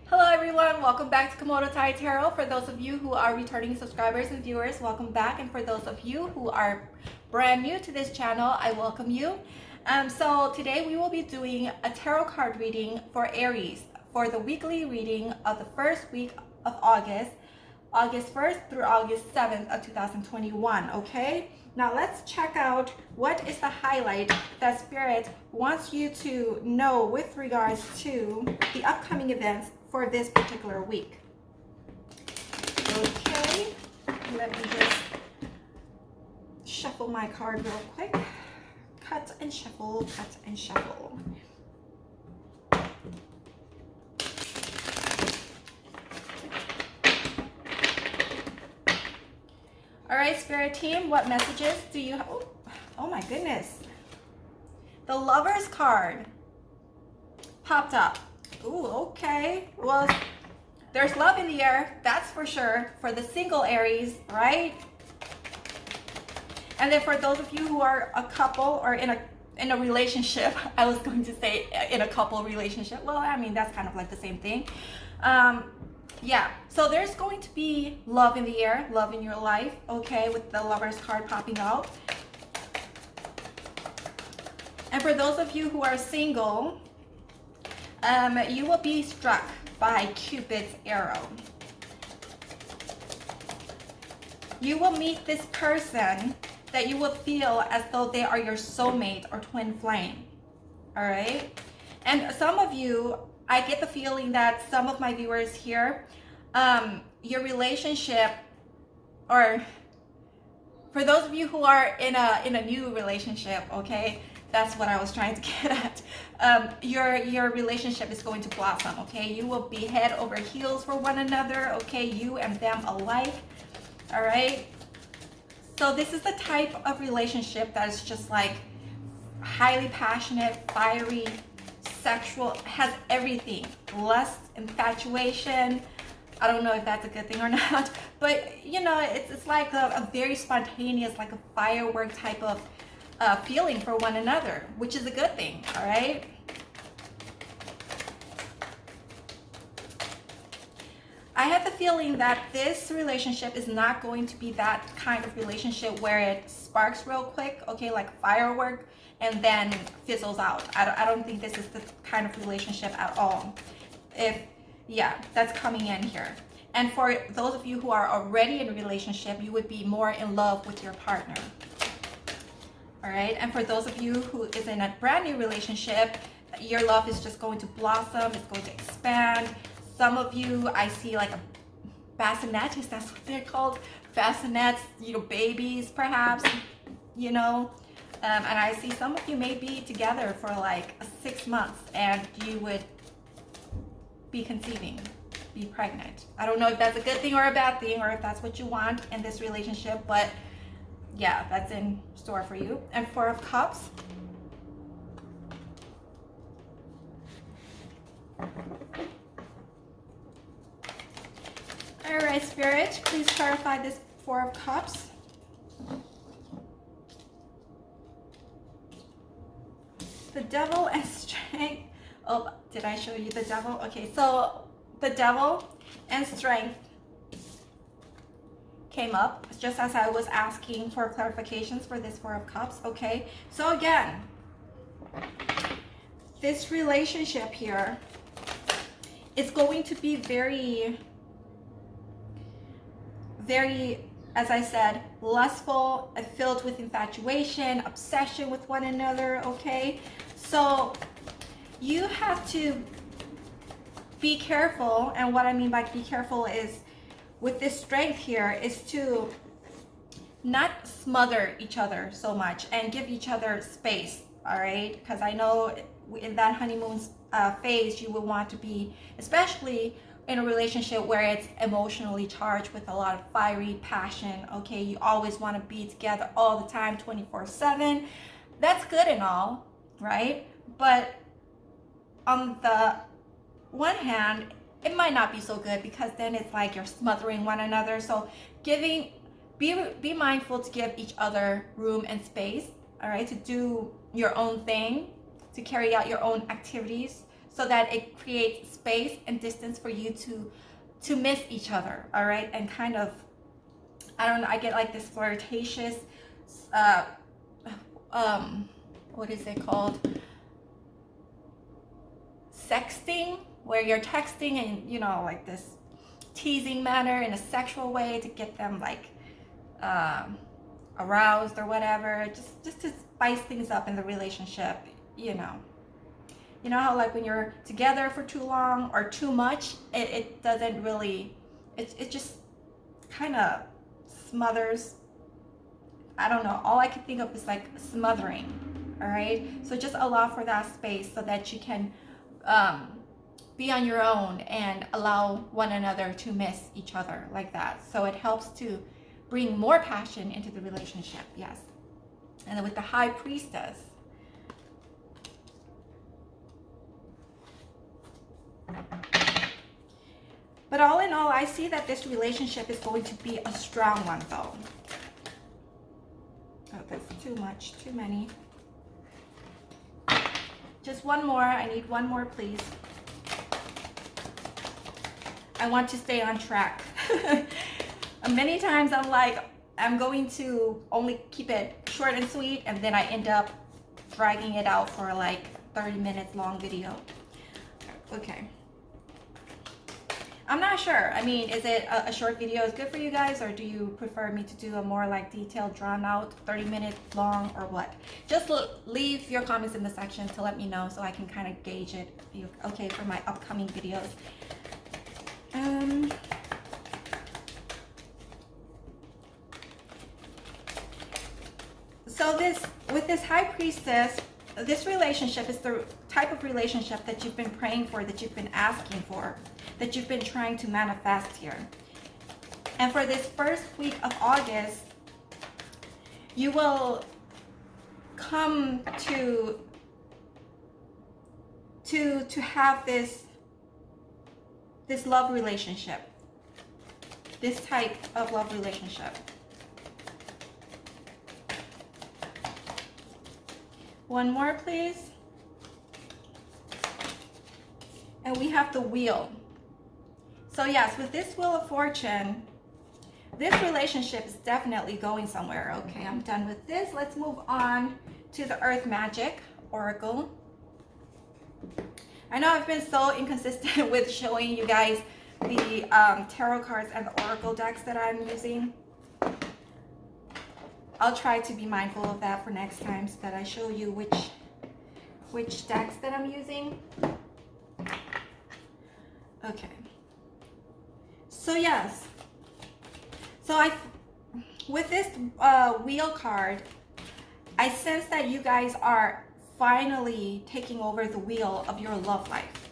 Hello everyone, welcome back to Komodo Tai Tarot. For those of you who are returning subscribers and viewers, welcome back. And for those of you who are brand new to this channel, I welcome you. So today we will be doing a tarot card reading for Aries for the weekly reading of the first week of August, August 1st through August 7th of 2021, okay? Now let's check out what is the highlight that Spirit wants you to know with regards to the upcoming events for this particular week. Okay, let me just shuffle my card real quick. Cut and shuffle, cut and shuffle. All right, Spirit team, what messages do you have? Oh my goodness. The Lover's card popped up. Ooh, okay. Well, there's love in the air, that's for sure, for the single Aries, right? And then for those of you who are a couple or in a relationship, I was going to say in a couple relationship. Well, I mean, that's kind of like the same thing. Yeah, so there's going to be love in the air, love in your life, okay, with the Lover's card popping out. And for those of you who are single, you will be struck by Cupid's arrow. You will meet this person that you will feel as though they are your soulmate or twin flame, all right? And some of you, I get the feeling that some of my viewers here, your relationship, or for those of you who are in a new relationship, okay, that's what I was trying to get at. Your relationship is going to blossom, okay? You will be head over heels for one another, okay? You and them alike, all right? So this is the type of relationship that is just like highly passionate, fiery, sexual, has everything. Lust, infatuation. I don't know if that's a good thing or not, but you know, it's like a very spontaneous, like a firework type of feeling for one another, which is a good thing, all right? I have the feeling that this relationship is not going to be that kind of relationship where it sparks real quick, okay, like firework, and then fizzles out. I don't think this is the kind of relationship at all. Yeah, that's coming in here. And for those of you who are already in a relationship, you would be more in love with your partner. All right, and for those of you who is in a brand new relationship, your love is just going to blossom, it's going to expand. Some of you, I see like a bassinet, is that what they're called? Bassinets, you know, babies perhaps, you know. And I see some of you may be together for like 6 months and you would be conceiving, be pregnant. I don't know if that's a good thing or a bad thing, or if that's what you want in this relationship, but yeah, that's in store for you. And Four of Cups. All right, Spirit, please clarify this Four of Cups. The Devil and Strength. Oh, did I show you the Devil? Okay, so the Devil and Strength came up just as I was asking for clarifications for this Four of Cups, okay? So again, this relationship here is going to be very, as I said, lustful, filled with infatuation, obsession with one another, okay? So you have to be careful, and what I mean by be careful is with this strength here is to not smother each other so much and give each other space, all right? Because I know in that honeymoon phase, you will want to be, especially in a relationship where it's emotionally charged with a lot of fiery passion, okay? You always want to be together all the time, 24/7. That's good and all, right? But on the one hand, it might not be so good, because then it's like you're smothering one another. So be mindful to give each other room and space, all right, to do your own thing, to carry out your own activities, so that it creates space and distance for you to miss each other, all right? And kind of, I don't know, I get like this flirtatious, what is it called? Sexting, where you're texting and, you know, like this teasing manner in a sexual way to get them like aroused or whatever, just to spice things up in the relationship, you know. You know how like when you're together for too long or too much, it doesn't really, it just kind of smothers. I don't know, all I can think of is like smothering, all right? So just allow for that space so that you can be on your own and allow one another to miss each other like that. So it helps to bring more passion into the relationship, yes. And then with the High Priestess, but all in all, I see that this relationship is going to be a strong one though. Oh, that's too much, too many. Just one more, I need one more, please. I want to stay on track. Many times I'm like, I'm going to only keep it short and sweet, and then I end up dragging it out for like 30 minutes long video. Okay. I'm not sure. I mean, is it a short video is good for you guys, or do you prefer me to do a more like detailed, drawn out, 30-minute long, or what? Just leave your comments in the section to let me know so I can kind of gauge it, okay, for my upcoming videos. So with this High Priestess, this relationship is the type of relationship that you've been praying for, that you've been asking for, that you've been trying to manifest here. And for this first week of August, you will come to have this love relationship, this type of love relationship. One more, please. And we have the Wheel. So yes, with this Wheel of Fortune, this relationship is definitely going somewhere. Okay, I'm done with this. Let's move on to the Earth Magic Oracle. I know I've been so inconsistent with showing you guys the tarot cards and the oracle decks that I'm using. I'll try to be mindful of that for next time so that I show you which decks that I'm using. Okay. So yes. So with this Wheel card, I sense that you guys are finally taking over the wheel of your love life.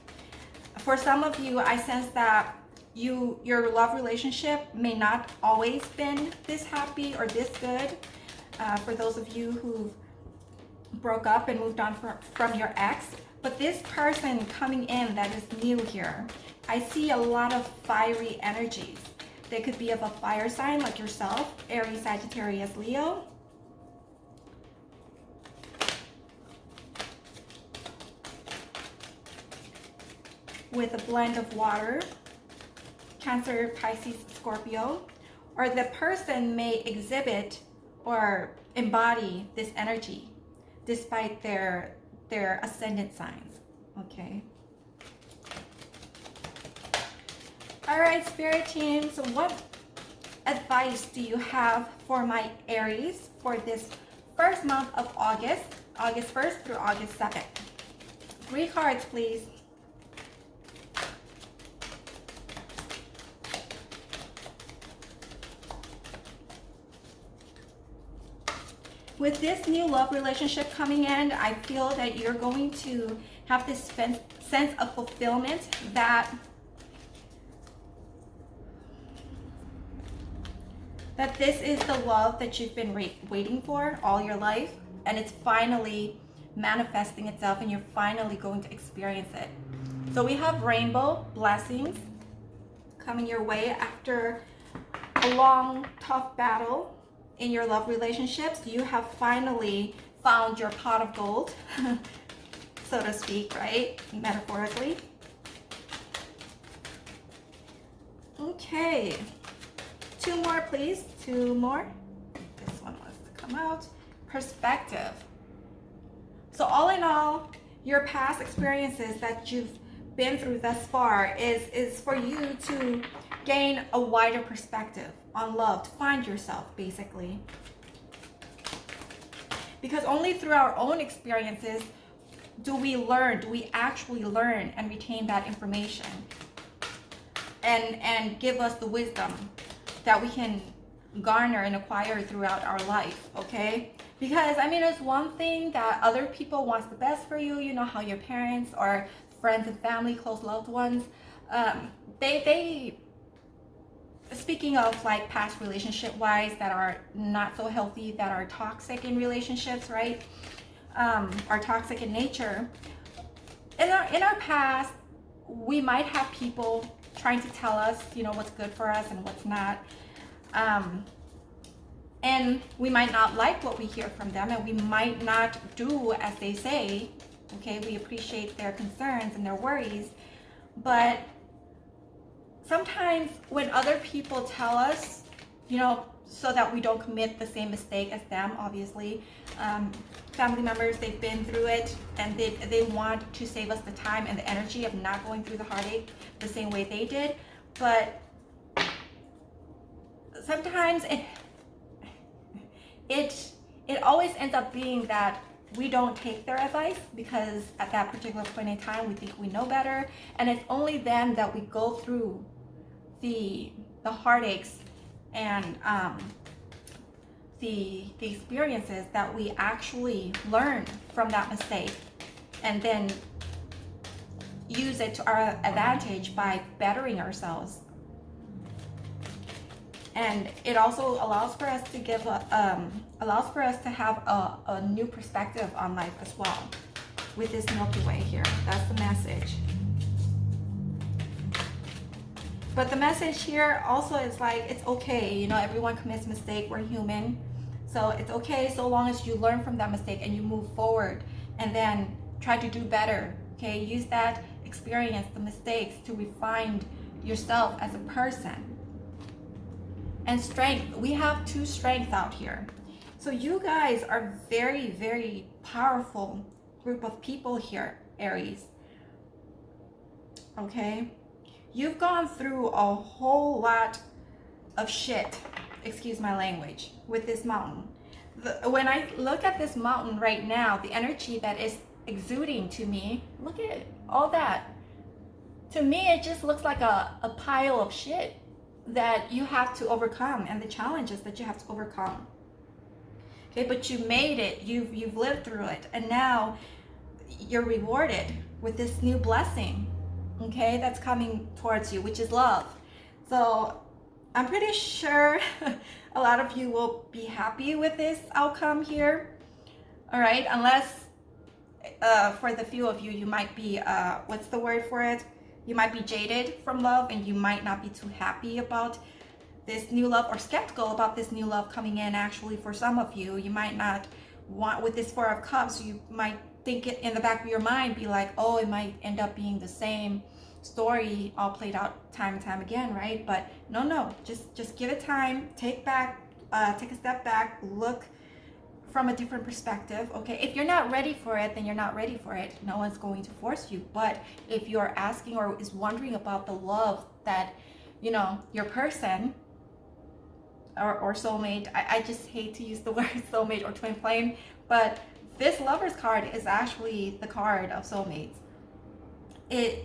For some of you, I sense that your love relationship may not always been this happy or this good. For those of you who broke up and moved on from your ex, but this person coming in that is new here, I see a lot of fiery energies. They could be of a fire sign like yourself, Aries, Sagittarius, Leo. With a blend of water, Cancer, Pisces, Scorpio, or the person may exhibit or embody this energy despite their ascendant signs. Okay. All right, Spirit team, so what advice do you have for my Aries for this first month of August, August 1st through August 2nd? 3 cards, please. With this new love relationship coming in, I feel that you're going to have this sense of fulfillment that this is the love that you've been waiting for all your life, and it's finally manifesting itself and you're finally going to experience it. So we have rainbow blessings coming your way after a long, tough battle in your love relationships. You have finally found your pot of gold. so to speak, right? Metaphorically. Okay. 2 more, please. 2 more. This one wants to come out. Perspective. So all in all, your past experiences that you've been through thus far is for you to gain a wider perspective on love, to find yourself, basically. Because only through our own experiences do we actually learn and retain that information and give us the wisdom that we can garner and acquire throughout our life, okay? Because I mean, it's one thing that other people wants the best for you. You know how your parents or friends and family, close loved ones, they speaking of like past relationship wise that are not so healthy, that are toxic in relationships, right? Are toxic in nature. In our past, we might have people trying to tell us, you know, what's good for us and what's not. And we might not like what we hear from them, and we might not do as they say. Okay, we appreciate their concerns and their worries, but sometimes when other people tell us, you know, so that we don't commit the same mistake as them, obviously, family members, they've been through it, and they want to save us the time and the energy of not going through the heartache the same way they did. But sometimes it always ends up being that we don't take their advice, because at that particular point in time we think we know better, and it's only then that we go through the heartaches and the experiences that we actually learn from that mistake, and then use it to our advantage by bettering ourselves. And it also allows for us to have a new perspective on life as well. With this Milky Way here, that's the message. But the message here also is like, it's okay, you know, everyone commits mistake, we're human. So it's okay so long as you learn from that mistake and you move forward and then try to do better, okay? Use that experience, the mistakes, to refine yourself as a person. And strength, we have 2 strengths out here. So you guys are very, very powerful group of people here, Aries. Okay? You've gone through a whole lot of shit, excuse my language, with this mountain. When I look at this mountain right now, the energy that is exuding to me, look at it, all that. To me, it just looks like a pile of shit that you have to overcome, and the challenges that you have to overcome. Okay, but you made it, you've lived through it, and now you're rewarded with this new blessing, okay, that's coming towards you, which is love. So I'm pretty sure a lot of you will be happy with this outcome here. All right, unless for the few of you, you might be what's the word for it, you might be jaded from love, and you might not be too happy about this new love, or skeptical about this new love coming in. Actually, for some of you, you might not want, with this 4 of Cups, you might think it in the back of your mind, be like, oh, it might end up being the same story all played out time and time again, right? But no, just give it time, take a step back, look from a different perspective, okay? If you're not ready for it, then you're not ready for it. No one's going to force you. But if you're asking or is wondering about the love that, you know, your person or soulmate, I just hate to use the word soulmate or twin flame, but this Lover's card is actually the card of soulmates.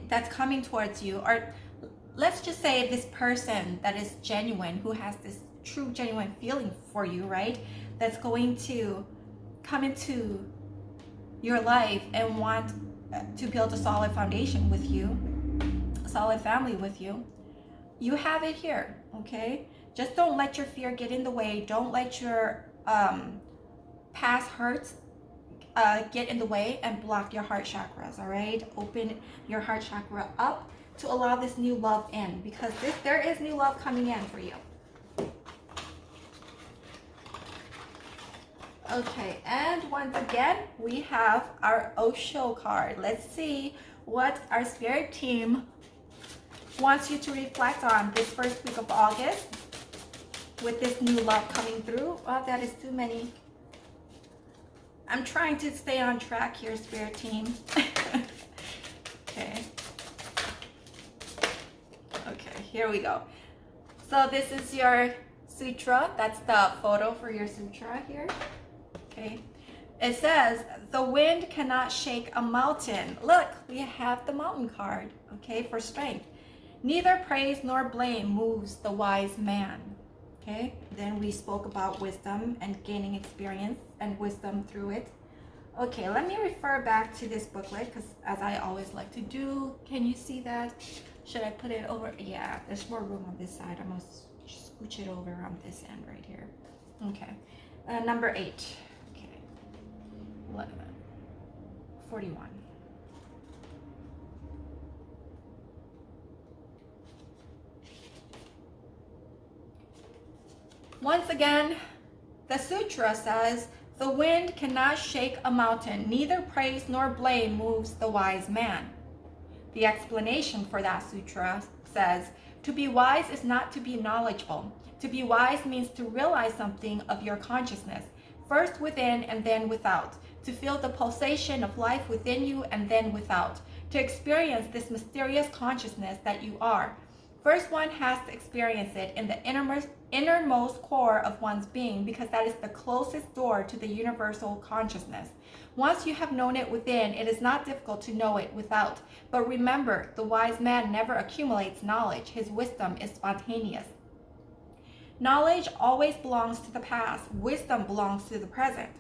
That's coming towards you, or let's just say this person that is genuine, who has this true genuine feeling for you, right? That's going to come into your life and want to build a solid foundation with you, a solid family with you. You have it here, okay? Just don't let your fear get in the way. Don't let your past hurts get in the way and block your heart chakras, all right? Open your heart chakra up to allow this new love in, because there is new love coming in for you. Okay, and once again, we have our Osho card. Let's see what our spirit team wants you to reflect on this first week of August with this new love coming through. Oh, that is too many. I'm trying to stay on track here, spirit team. Okay. Okay, here we go. So this is your sutra. That's the photo for your sutra here. Okay. It says, the wind cannot shake a mountain. Look, we have the mountain card, okay, for strength. Neither praise nor blame moves the wise man. Okay, then we spoke about wisdom and gaining experience and wisdom through it. Okay, let me refer back to this booklet because as I always like to do, can you see that? Should I put it over? Yeah, there's more room on this side. I'm going to scooch it over on this end right here. Okay, number 8. Okay, 11, 41. Once again, the sutra says, the wind cannot shake a mountain, neither praise nor blame moves the wise man. The explanation for that sutra says, to be wise is not to be knowledgeable. To be wise means to realize something of your consciousness, first within and then without, to feel the pulsation of life within you and then without, to experience this mysterious consciousness that you are. First, one has to experience it in the innermost core of one's being because that is the closest door to the universal consciousness. Once you have known it within, it is not difficult to know it without. But remember, the wise man never accumulates knowledge. His wisdom is spontaneous. Knowledge always belongs to the past. Wisdom belongs to the present.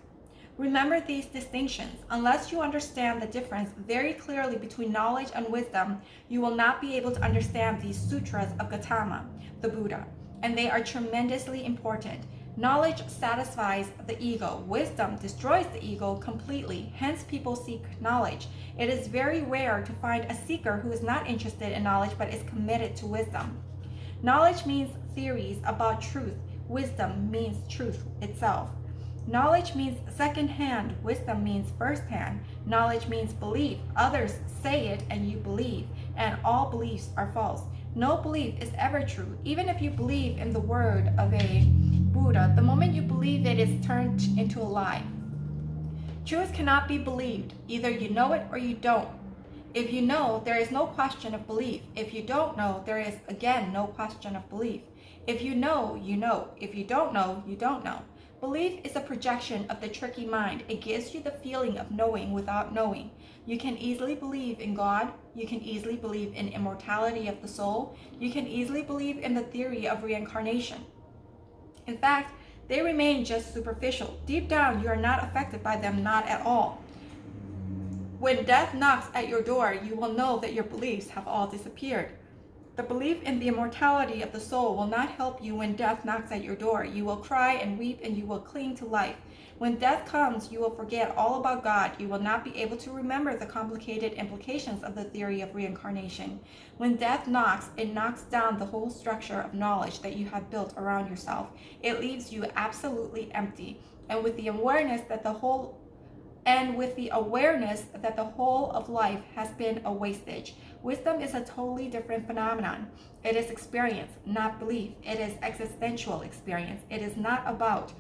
Remember these distinctions. Unless you understand the difference very clearly between knowledge and wisdom, you will not be able to understand these sutras of Gautama, the Buddha, and they are tremendously important. Knowledge satisfies the ego. Wisdom destroys the ego completely. Hence, people seek knowledge. It is very rare to find a seeker who is not interested in knowledge but is committed to wisdom. Knowledge means theories about truth. Wisdom means truth itself. Knowledge means second-hand. Wisdom means first-hand. Knowledge means belief. Others say it and you believe, and all beliefs are false. No belief is ever true. Even if you believe in the word of a Buddha, the moment you believe it is turned into a lie. Truth cannot be believed. Either you know it or you don't. If you know, there is no question of belief. If you don't know, there is again no question of belief. If you know, you know. If you don't know, you don't know. Belief is a projection of the tricky mind. It gives you the feeling of knowing without knowing. You can easily believe in God. You can easily believe in immortality of the soul. You can easily believe in the theory of reincarnation. In fact, they remain just superficial. Deep down, you are not affected by them, not at all. When death knocks at your door, you will know that your beliefs have all disappeared. The belief in the immortality of the soul will not help you when death knocks at your door. You will cry and weep and you will cling to life. When death comes, you will forget all about God. You will not be able to remember the complicated implications of the theory of reincarnation. When death knocks, it knocks down the whole structure of knowledge that you have built around yourself. It leaves you absolutely empty. And with the awareness that the whole of life has been a wastage. Wisdom is a totally different phenomenon. It is experience, not belief. It is existential experience. It is not about,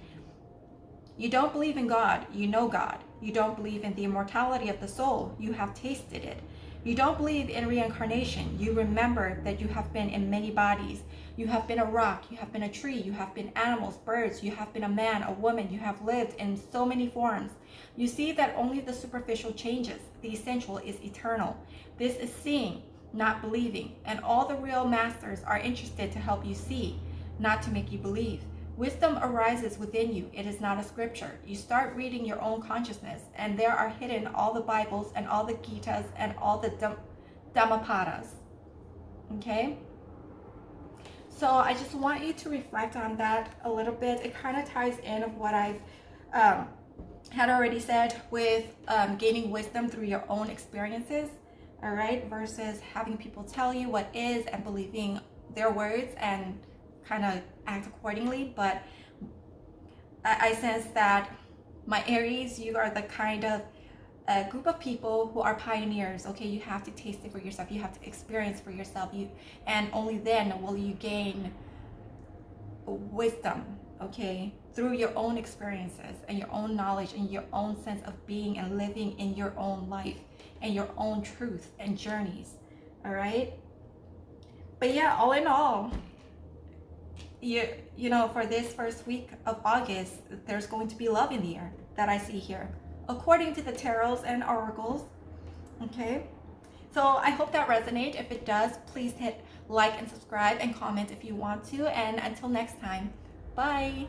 you don't believe in God, you know God. You don't believe in the immortality of the soul, you have tasted it. You don't believe in reincarnation, you remember that you have been in many bodies. You have been a rock, you have been a tree, you have been animals, birds, you have been a man, a woman, you have lived in so many forms. You see that only the superficial changes, the essential is eternal. This is seeing, not believing, and all the real masters are interested to help you see, not to make you believe. Wisdom arises within you. It is not a scripture. You start reading your own consciousness, and there are hidden all the Bibles and all the Gitas and all the Dhammapadas. Okay? So I just want you to reflect on that a little bit. It kind of ties in of what I've had already said with gaining wisdom through your own experiences, all right, versus having people tell you what is and believing their words and kind of act accordingly. But I sense that My Aries, you are the kind of a group of people who are pioneers. Okay, you have to taste it for yourself, you have to experience for yourself, and only then will you gain wisdom, okay, through your own experiences and your own knowledge and your own sense of being and living in your own life and your own truth and journeys. All right, but yeah, all in all, you know, for this first week of August, there's going to be love in the air that I see here, according to the tarots and oracles. Okay, so I hope that resonates. If it does, please hit like and subscribe and comment if you want to. And until next time, bye.